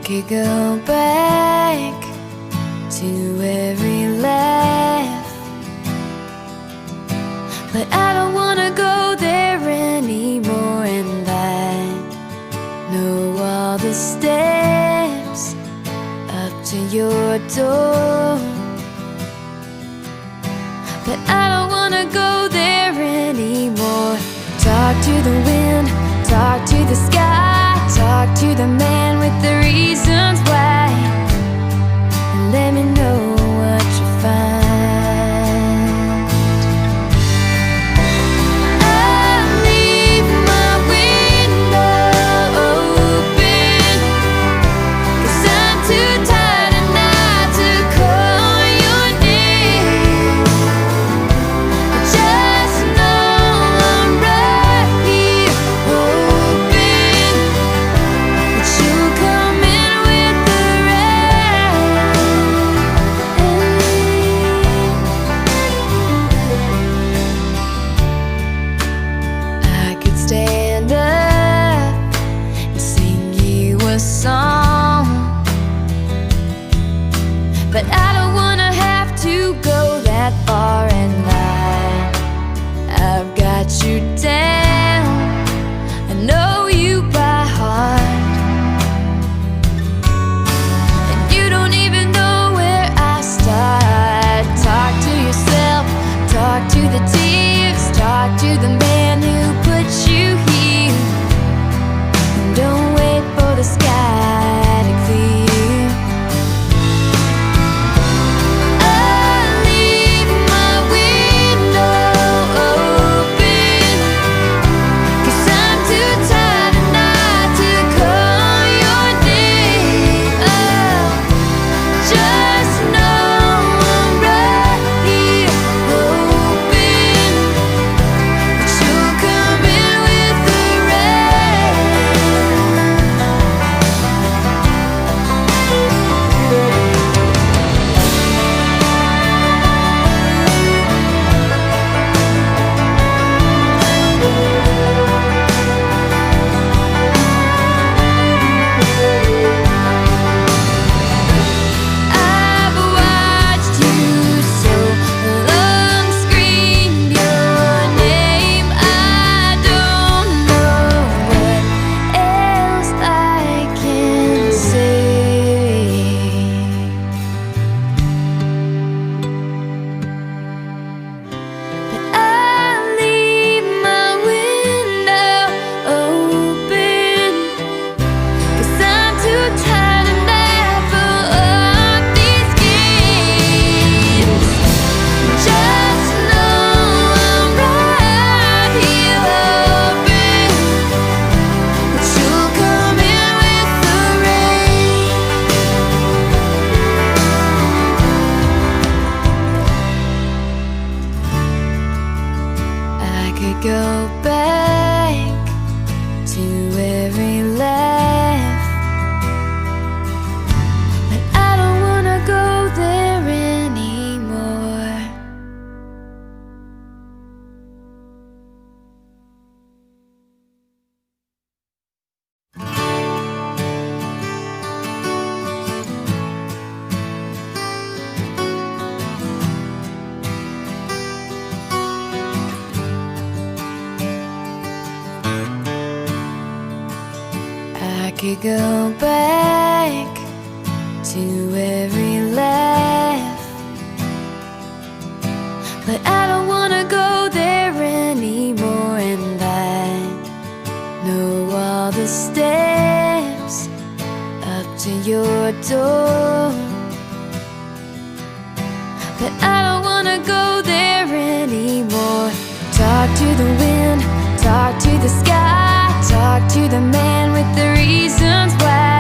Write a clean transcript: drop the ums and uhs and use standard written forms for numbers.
could go back to every laugh, but I don't wanna go there anymore. And I know all the steps up to your door, but I don't wanna go there anymore. Talk to the wind, talk to the sky, talk to the man with the reasons why, and let me know what you find. I'll leave my window open, 'cause I'm too tired tonight to call your name. Just know I'm right here hoping that you'll come in with the rain. I could stand up and sing you a song, but I don't wanna have to go that far. And I've got you down, I know you by heart, and you don't even know where I start. Talk to yourself, talk to the tears, talk to the man who put you here, and don't wait for the sky to clear. I'll leave my window open, 'cause I'm too tired tonight to call your name. Oh, just know I'm right here hoping that you'll come in with the rain. I've watched you so long scream your name. I don't know what else I can say. But I'll leave my window open, 'cause I'm too tired tonight for all these games. Just know I'm right here hoping that you'll come in with the rain. I could go back to every laugh, but I don't wanna go there anymore. I could go back to every laugh, but I don't wanna go there anymore. And I know all the steps up to your door, but I don't wanna go there anymore. Talk to the wind, talk to the sky, talk to the man with the reasons why,